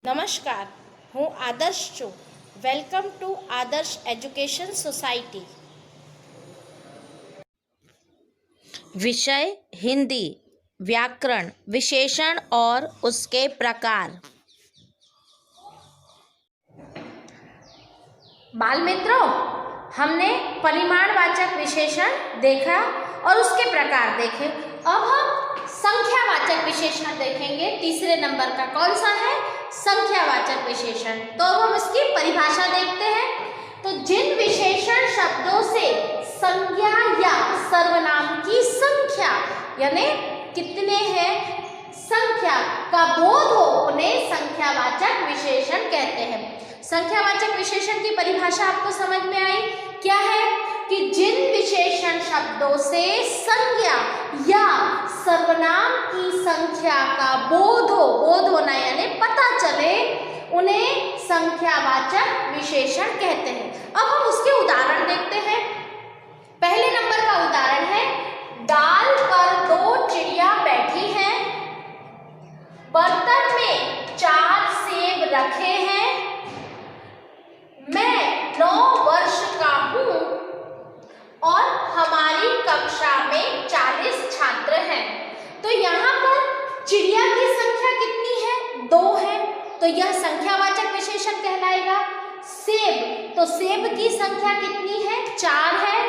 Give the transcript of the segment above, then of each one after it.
नमस्कार, हूँ आदर्श चो। Welcome to Adarsh education society. विषय हिंदी, व्याकरण, विशेषण और उसके प्रकार। बाल मित्रों, हमने परिमाणवाचक विशेषण देखा और उसके प्रकार देखे। अब हम संख्यावाचक विशेषण देखेंगे। तीसरे नंबर का कौन सा है? संख्यावाचक विशेषण। तो अब हम इसकी परिभाषा देखते हैं। तो जिन विशेषण शब्दों से संज्ञा या सर्वनाम की संख्या यानी कितने हैं संख्या का बोध हो उन्हें संख्यावाचक विशेषण कहते हैं। संख्यावाचक विशेषण की परिभाषा आपको समझ में आई? क्या है कि जिन विशेषण शब्दों से संज्ञा या सर्वनाम की संख्या का बोध होना यानी पता चले उन्हें संख्यावाचक विशेषण कहते हैं। अब हम उसके उदाहरण देखते हैं। पहले नंबर का उदाहरण है, डाल पर दो चिड़िया बैठी हैं, बर्तन में 4 सेब रखे हैं, मैं 9 वर्ष का हूँ और हमारी कक्षा में 40 छात्र हैं। तो यहाँ पर चिड़िया की संख्या कितनी है? 2 है, तो यह संख्यावाचक विशेषण कहलाएगा। सेब, तो सेब की संख्या कितनी है? 4 है।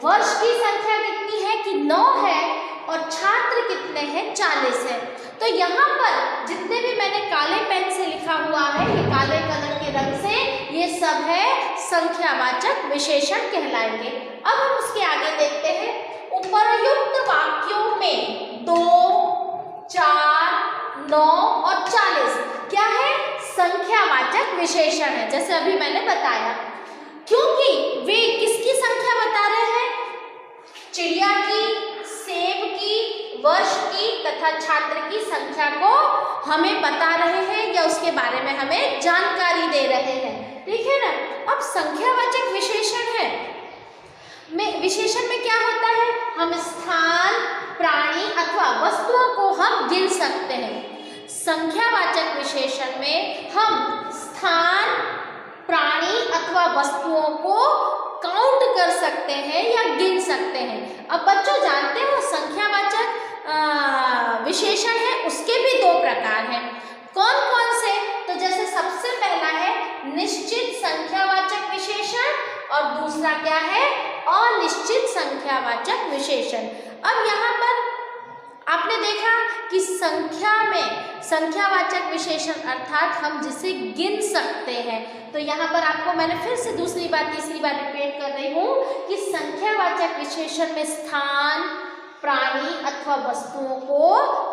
वर्ष की संख्या कितनी है कि 9 है और छात्र कितने हैं? 40 है। तो यहाँ पर जितने भी मैंने काले पेन से लिखा हुआ है, ये काले कलर के रंग से, ये सब है संख्यावाचक विशेषण कहलाएंगे। अब हम उसके आगे देखते हैं। उपरयुक्त वाक्यों में 2, 4, 9 और 40 क्या है? संख्यावाचक विशेषण है, जैसे अभी मैंने बताया। क्योंकि वे किसकी संख्या बता रहे हैं? चिड़िया की, सेब की, वर्ष की तथा छात्र की संख्या को हमें बता रहे हैं या उसके बारे में हमें जानकारी दे रहे हैं। ठीक है ना? अब संख्यावाचक विशेषण है विशेषण में क्या होता है? हम स्थान, प्राणी अथवा वस्तुओं को हम गिन सकते हैं। संख्यावाचक विशेषण में हम स्थान, प्राणी अथवा वस्तुओं को काउंट कर सकते हैं या गिन सकते हैं। अब बच्चों जानते हो संख्यावाचक विशेषण है उसके भी 2 प्रकार हैं। कौन कौन से? तो जैसे सबसे पहला है निश्चित संख्यावाचक विशेषण और दूसरा क्या है? अनिश्चित संख्यावाचक विशेषण। अब यहाँ पर आपने देखा कि संख्या में संख्यावाचक विशेषण अर्थात हम जिसे गिन सकते हैं। तो यहाँ पर आपको मैंने फिर से दूसरी बार तीसरी बार रिपीट कर रही हूँ कि संख्यावाचक विशेषण में स्थान, प्राणी अथवा वस्तुओं को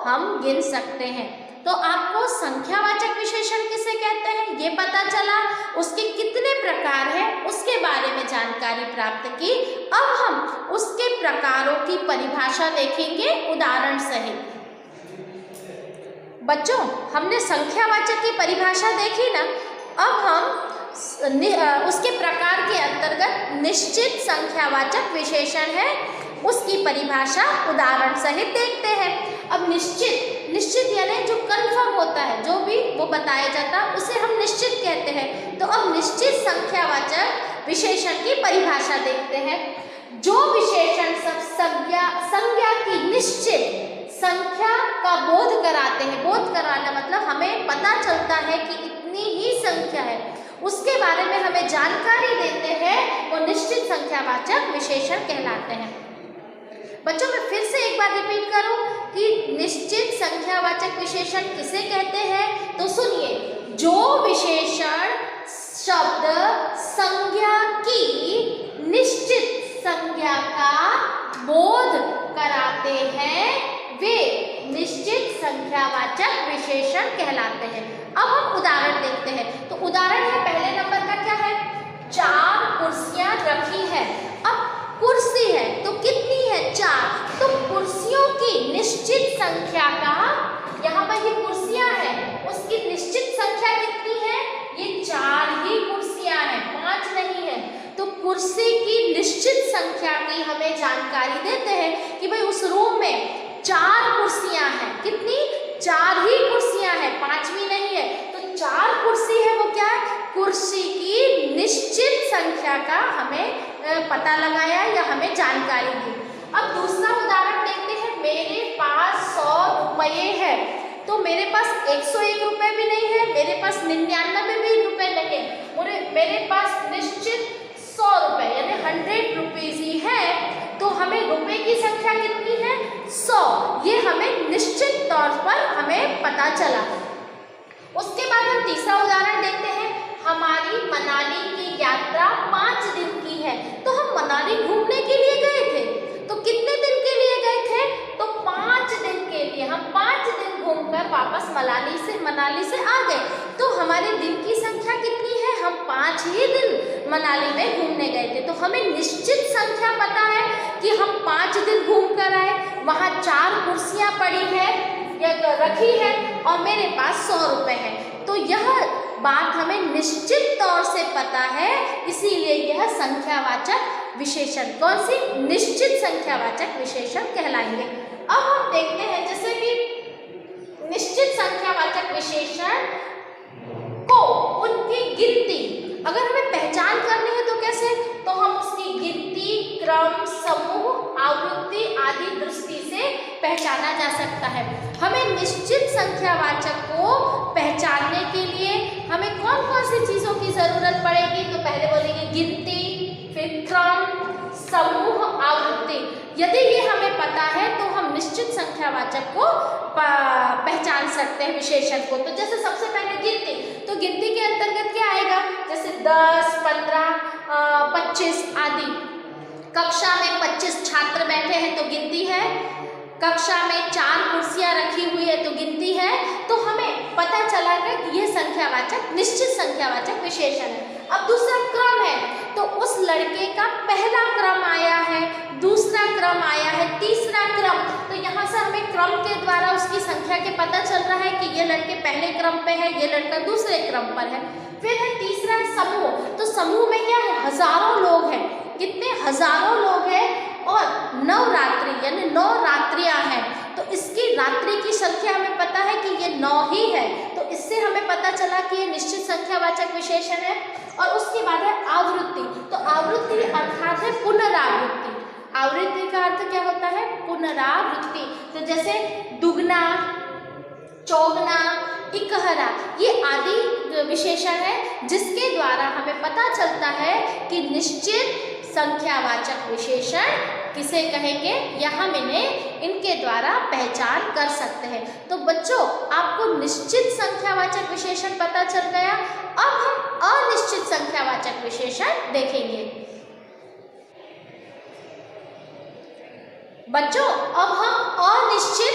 हम गिन सकते हैं। तो आपको संख्यावाचक विशेषण किसे कहते हैं ये पता चला, उसके कितने प्रकार हैं उसके बारे में जानकारी प्राप्त की। अब हम उसके प्रकारों की परिभाषा देखेंगे उदाहरण सहित। बच्चों, हमने संख्यावाचक की परिभाषा देखी ना, अब हम उसके प्रकार के अंतर्गत निश्चित संख्यावाचक विशेषण है उसकी परिभाषा उदाहरण सहित देखते हैं। अब निश्चित यानी जो कंफर्म होता है, जो भी वो बताया जाता है उसे हम निश्चित कहते हैं। तो अब निश्चित संख्यावाचक विशेषण की परिभाषा देखते हैं। जो विशेषण सब संज्ञा की निश्चित संख्या का बोध कराते हैं। बोध कराना मतलब हमें पता चलता है कि इतनी ही संख्या है, उसके बारे में हमें जानकारी देते हैं, वो निश्चित संख्यावाचक विशेषण कहलाते हैं। बच्चों, मैं फिर से एक बार रिपीट करूं कि निश्चित संख्यावाचक विशेषण किसे कहते हैं? तो सुनिए, जो विशेषण शब्द संज्ञा की निश्चित संज्ञा का बोध कराते हैं वे निश्चित संख्यावाचक विशेषण कहलाते हैं। अब हम उदाहरण देखते हैं। तो उदाहरण है पहले नंबर का क्या है? 4 कुर्सियां रखी है। अब कुर्सी है तो कितनी है? 4। तो कुर्सियों की निश्चित संख्या का, यहाँ पर ये कुर्सियां हैं, उसकी निश्चित संख्या कितनी है? ये 4 ही कुर्सियां हैं, 5 नहीं है। तो कुर्सी की निश्चित संख्या की हमें जानकारी देते हैं कि भाई उस रूम में 4 कुर्सियां हैं। कितनी? 4 ही कुर्सियां हैं, 5वीं नहीं है। तो 4 कुर्सी है वो क्या है, कुर्सी की निश्चित संख्या का हमें पता लगाया या हमें जानकारी दी। अब दूसरा उदाहरण देखते हैं, मेरे पास 100 रुपये है। तो मेरे पास 101 रुपये भी नहीं है, मेरे पास 99 भी रुपये नहीं है, मेरे पास निश्चित 100 रुपये यानी 100 रुपीज़ ही है। तो हमें रुपए की संख्या कितनी है, 100, ये हमें निश्चित तौर पर हमें पता चला। उसके बाद हम तीसरा उदाहरण देखते हैं, हमारी मनाली की यात्रा 5 दिन की है। तो हम मनाली घूमने के लिए गए थे, तो कितने दिन के लिए गए थे, तो 5 दिन के लिए। हम 5 दिन घूमकर वापस मनाली से आ गए। तो हमारे दिन की संख्या कितनी है, हम 5 ही दिन मनाली में घूमने गए थे। तो हमें निश्चित संख्या पता है कि हम 5 दिन घूम कर आए, वहाँ 4 कुर्सियाँ पड़ी है या रखी है और मेरे पास 100 रुपये है। तो यह बात हमें निश्चित तौर से पता है, इसीलिए यह संख्यावाचक विशेषण, कौन सी, निश्चित संख्यावाचक विशेषण कहलाएंगे। अब हम देखते हैं जैसे कि निश्चित संख्यावाचक विशेषण को उनकी गिनती अगर हमें पहचान करनी है तो कैसे, तो हम उसकी गिनती, क्रम, समूह, आवृत्ति आदि दृष्टि से पहचाना जा सकता है। हमें निश्चित संख्यावाचक को पहचानने के लिए हमें कौन कौन सी चीज़ों की ज़रूरत पड़ेगी, तो पहले बोलेंगे गिनती, फिर क्रम, समूह, आवृत्ति। यदि ये हमें पता है तो हम निश्चित संख्यावाचक को पहचान सकते हैं विशेषण को। तो जैसे सबसे पहले गिनती, तो गिनती के अंतर्गत क्या आएगा, जैसे 10, 15, 25 आदि। कक्षा में 25 छात्र बैठे हैं तो गिनती है, कक्षा में 4 कुर्सियाँ रखी हुई है तो गिनती है। तो हमें पता चला कि यह संख्यावाचक, निश्चित संख्यावाचक विशेषण है। अब दूसरा क्रम है, तो उस लड़के का पहला क्रम आया है, दूसरा क्रम आया है, तीसरा क्रम। तो यहाँ से हमें क्रम के द्वारा उसकी संख्या के पता चल रहा है कि ये लड़के पहले क्रम पे है, ये लड़का दूसरे क्रम पर है। फिर है तीसरा समूह, तो समूह में क्या है, हजारों लोग हैं, कितने, हजारों लोग हैं और 9 रात्रि यानी 9 रात्रियां हैं। तो इसकी रात्रि की संख्या हमें पता है कि ये 9 ही है। तो इससे हमें पता चला कि ये निश्चित संख्यावाचक विशेषण है। और उसके बाद है आवृत्ति, तो आवृत्ति अर्थात है पुनरावृत्ति। आवृत्ति का अर्थ क्या होता है, पुनरावृत्ति। तो जैसे दुगना, चौगना, इकहरा, ये आदि विशेषण है जिसके द्वारा हमें पता चलता है कि निश्चित संख्यावाचक विशेषण किसे कहेंगे, या हम इनके द्वारा पहचान कर सकते हैं। तो बच्चों, आपको निश्चित संख्यावाचक विशेषण पता चल गया। अब हम अनिश्चित संख्यावाचक विशेषण देखेंगे। बच्चों, अब हम अनिश्चित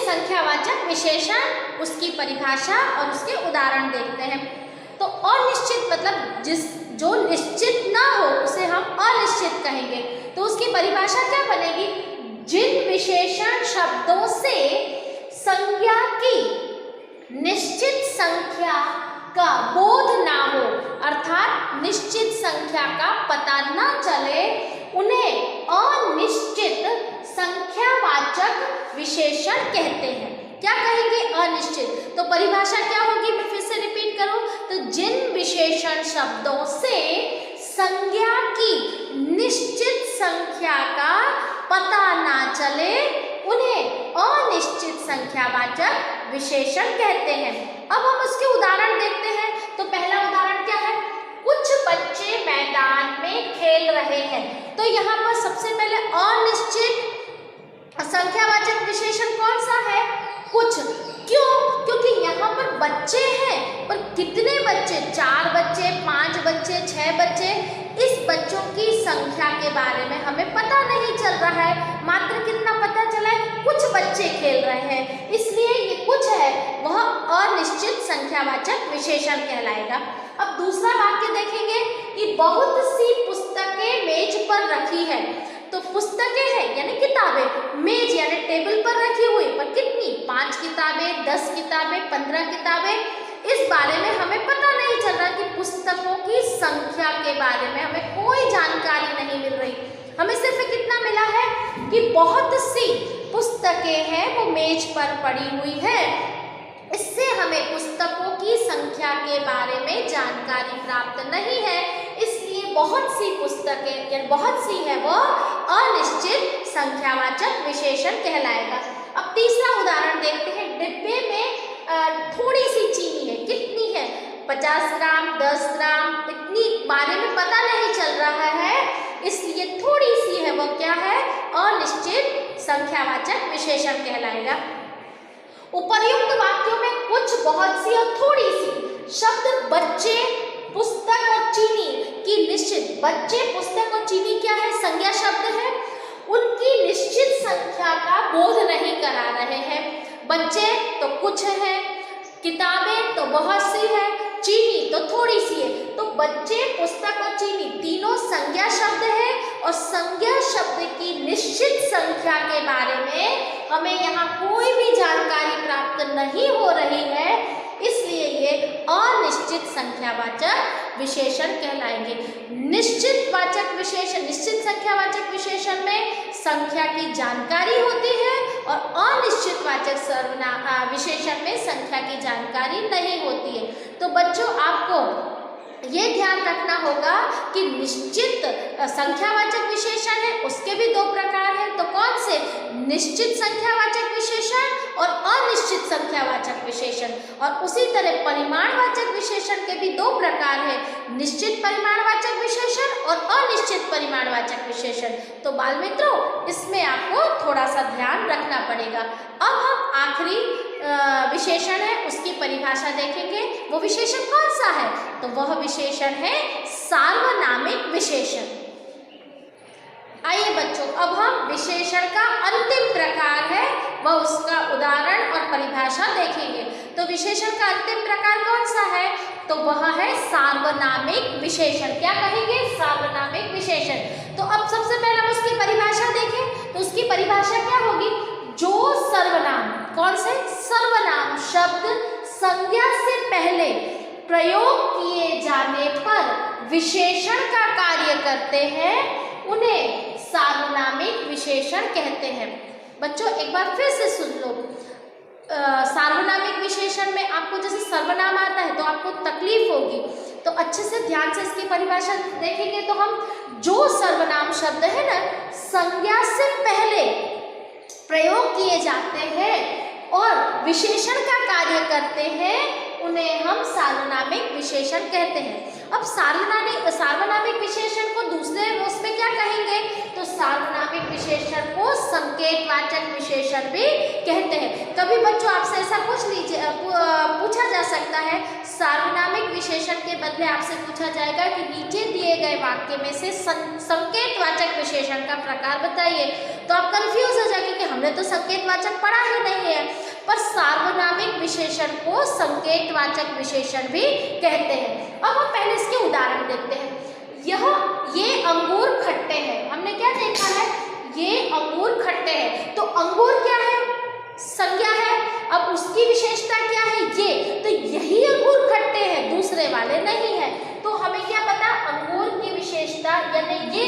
संख्यावाचक विशेषण, उसकी परिभाषा और उसके उदाहरण देखते हैं। तो अनिश्चित मतलब जो निश्चित ना हो उसे हम अनिश्चित कहेंगे। तो उसकी परिभाषा क्या बनेगी, जिन विशेषण शब्दों से संज्ञा की निश्चित संख्या का बोध ना हो, अर्थात निश्चित संख्या का पता ना चले, उन्हें अनिश्चित संख्यावाचक विशेषण कहते हैं। क्या कहेंगे, अनिश्चित। तो परिभाषा क्या होगी, मैं फिर से रिपीट करूं, तो जिन विशेषण शब्दों से संज्ञा की निश्चित संख्या का पता ना चले, उन्हें अनिश्चित संख्यावाचक विशेषण कहते हैं। अब हम उसके उदाहरण देखते हैं। तो पहला उदाहरण क्या है, कुछ बच्चे मैदान में खेल रहे हैं। तो यहाँ पर सबसे पहले अनिश्चित संख्यावाचक विशेषण कौन सा है, कुछ। क्यों, क्योंकि यहाँ पर बच्चे हैं, पर कितने बच्चे, 4 बच्चे, 5 बच्चे, 6 बच्चे, इस बच्चों की संख्या के बारे में हमें पता नहीं चल रहा है। मात्र कितना पता चला है, कुछ बच्चे खेल रहे हैं, इसलिए ये कुछ है वह अनिश्चित संख्यावाचक विशेषण कहलाएगा। अब दूसरा वाक्य देखेंगे कि बहुत सी पुस्तकें मेज पर रखी है। तो पुस्तकें हैं यानी किताबें, मेज यानी टेबल पर रखी हुई, पर कितनी, 5 किताबें, 10 किताबें, 15 किताबें। इस बारे में हमें पता नहीं चल रहा कि पुस्तकों की संख्या के बारे में हमें कोई जानकारी नहीं मिल रही। हमें सिर्फ कितना मिला है कि बहुत सी पुस्तकें हैं वो मेज पर पड़ी हुई है। इससे हमें पुस्तकों की के बारे में जानकारी प्राप्त नहीं है, इसलिए बहुत सी पुस्तकें या बहुत सी है वो अनिश्चित संख्यावाचक विशेषण कहलाएगा। अब तीसरा उदाहरण देखते हैं। डिब्बे में थोड़ी सी चीनी है, कितनी है? 50 ग्राम, 10 ग्राम, इतनी बारे में पता नहीं चल रहा है, इसलिए थोड़ी सी है वो क्या है? अनिश्चित संख्यावाचक विशेषण कहलाएगा। उपर्युक्त वाक्यों में कुछ, बहुत सी और थोड़ी सी शब्द बच्चे, पुस्तक और चीनी की निश्चित, बच्चे, पुस्तक और चीनी क्या है? संज्ञा शब्द है, उनकी निश्चित संख्या का बोध नहीं करा रहे हैं। बच्चे तो कुछ है, किताबें तो बहुत सी है, चीनी तो थोड़ी सी है। तो बच्चे, पुस्तक और चीनी तीनों संज्ञा शब्द है और संज्ञा शब्द की निश्चित संख्या के बारे में हमें यहाँ कोई भी जानकारी प्राप्त नहीं हो रही है, इसलिए ये अनिश्चित संख्यावाचक विशेषण कहलाएंगे। निश्चित वाचक विशेषण, निश्चित संख्यावाचक विशेषण में संख्या की जानकारी होती है और अनिश्चित वाचक सर्वनाम विशेषण में संख्या की जानकारी नहीं होती है। तो बच्चों आपको ये ध्यान रखना होगा कि निश्चित संख्यावाचक विशेषण है उसके भी दो प्रकार हैं। तो कौन से? निश्चित संख्यावाचक विशेषण और अनिश्चित संख्यावाचक विशेषण। और उसी तरह परिमाणवाचक विशेषण के भी दो प्रकार हैं, निश्चित परिमाणवाचक विशेषण और अनिश्चित परिमाणवाचक विशेषण। तो बाल मित्रों इसमें आपको थोड़ा सा ध्यान रखना पड़ेगा। अब हम आखिरी विशेषण है उसकी परिभाषा देखेंगे। वो विशेषण कौन सा है? तो वह विशेषण है सार्वनामिक विशेषण। आइए बच्चों अब हम विशेषण का अंतिम प्रकार है वह उसका उदाहरण और परिभाषा देखेंगे। तो विशेषण का अंतिम प्रकार कौन सा है? तो वह है सार्वनामिक विशेषण। क्या कहेंगे? सार्वनामिक विशेषण। तो अब सबसे पहले हम उसकी परिभाषा देखें। तो उसकी परिभाषा क्या होगी? जो सर्वनाम, कौन से? सर्वनाम शब्द संज्ञा से पहले प्रयोग किए जाने पर विशेषण का कार्य करते हैं उन्हें सार्वनामिक विशेषण कहते हैं। बच्चों एक बार फिर से सुन लो। सार्वनामिक विशेषण में आपको जैसे सर्वनाम आता है तो आपको तकलीफ होगी, तो अच्छे से ध्यान से इसकी परिभाषा देखेंगे तो हम जो सर्वनाम शब्द है ना संज्ञा से पहले प्रयोग किए जाते हैं और विशेषण का कार्य करते हैं उन्हें हम सार्वनामिक विशेषण कहते हैं। अब सार्वनामिक विशेषण को दूसरे उसमें क्या कहेंगे? तो सार्वनामिक विशेषण को संकेतवाचक विशेषण भी कहते हैं। कभी बच्चों आपसे ऐसा पूछा जा सकता है, सार्वनामिक विशेषण के बदले आपसे पूछा जाएगा कि नीचे दिए गए वाक्य में से संकेतवाचक विशेषण का प्रकार बताइए। तो आप कंफ्यूज हो जाएंगे कि हमने तो संकेतवाचक पढ़ा ही नहीं है, पर सार्वनामिक विशेषण को संकेतवाचक विशेषण भी कहते हैं। अब हम पहले इसके उदाहरण देखते हैं। ये अंगूर खट्टे हैं। हमने क्या देखा है? ये अंगूर खट्टे हैं। तो अंगूर क्या है? संज्ञा है। अब उसकी विशेषता क्या है? ये। तो यही अंगूर खट्टे हैं, दूसरे वाले नहीं है। तो हमें क्या पता? अंगूर की विशेषता यानी ये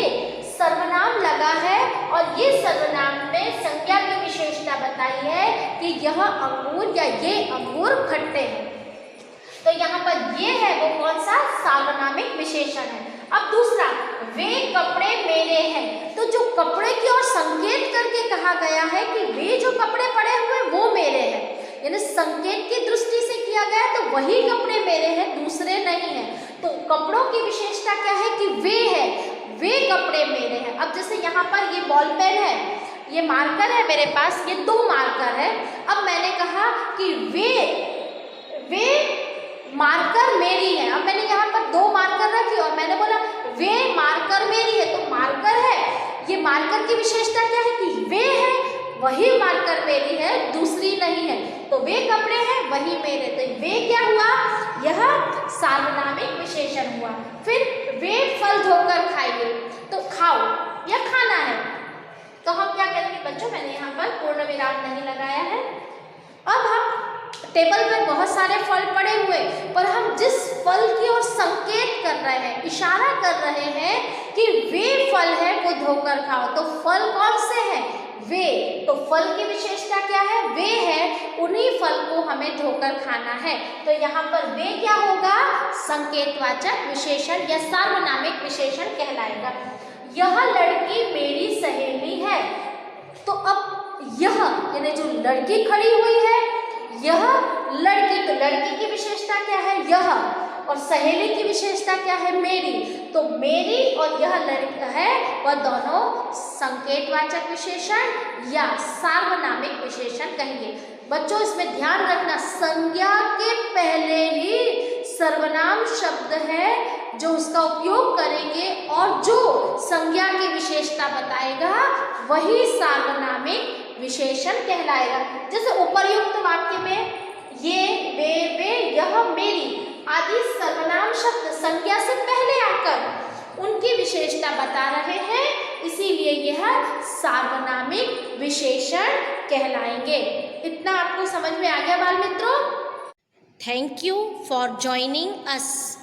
सर्वनाम लगा है और ये सर्वनाम में संज्ञा की विशेषता बताई है कि यह अंगूर या ये अंगूर खट्टे हैं। तो यहाँ पर ये है वो कौन सा? सार्वनामिक विशेषण है। अब दूसरा, वे कपड़े मेरे हैं। तो जो कपड़े की ओर संकेत करके कहा गया है कि वे जो कपड़े पड़े हुए वो मेरे हैं, यानी संकेत की दृष्टि से किया गया तो वही कपड़े मेरे हैं, दूसरे नहीं है। तो कपड़ों की विशेषता क्या है? कि वे है, वे कपड़े मेरे हैं। अब जैसे यहाँ पर ये बॉल पेन है, ये मार्कर है मेरे पास, ये दो मार्कर है। अब मैंने कहा कि वे मार्कर मेरी है। अब मैंने यहाँ पर दो मार्कर रखी और मैंने बोला वे मार्कर मेरी है। तो मार्कर है, ये मार्कर की विशेषता क्या है? कि वे है, वही मार्कर मेरी है, दूसरी नहीं है। तो वे कपड़े हैं, वही मेरे। तो वे क्या हुआ? यह सार्वनामिक विशेषण हुआ। फिर वे फल धोकर खाइए। तो खाओ या खाना है। तो हम क्या करेंगे बच्चों? मैंने यहाँ पर पूर्ण विराम नहीं लगाया है। अब हम टेबल पर बहुत सारे फल पड़े हुए, पर हम जिस फल की ओर संकेत कर रहे हैं, इशारा कर रहे हैं कि वे फल है वो धोकर खाओ, तो फल कौन से हैं? वे, तो फल की विशेषता क्या है? वे है, उन्हीं फल को हमें धोकर खाना है। तो यहाँ पर वे क्या होगा? संकेतवाचक विशेषण या सार्वनामिक विशेषण कहलाएगा। यह लड़की मेरी सहेली है, तो अब यह यानी जो लड़की खड़ी हुई है, यह लड़की, तो लड़की की विशेषता क्या है? यह, और सहेली की विशेषता क्या है? मेरी। तो मेरी और यह लड़की है वह दोनों संकेतवाचक विशेषण या सार्वनामिक विशेषण कहेंगे। बच्चों इसमें ध्यान रखना, संज्ञा के पहले ही सर्वनाम शब्द है जो उसका उपयोग करेंगे और जो संज्ञा की विशेषता बताएगा वही सार्वनामिक विशेषण कहलाएगा। जैसे उपर्युक्त वाक्य में ये, वे, यह, मेरी आदि सर्वनाम शब्द संज्ञा से पहले आकर उनकी विशेषता बता रहे हैं, इसीलिए यह सार्वनामिक विशेषण कहलाएंगे। इतना आपको समझ में आ गया बाल मित्रों? Thank you for joining us.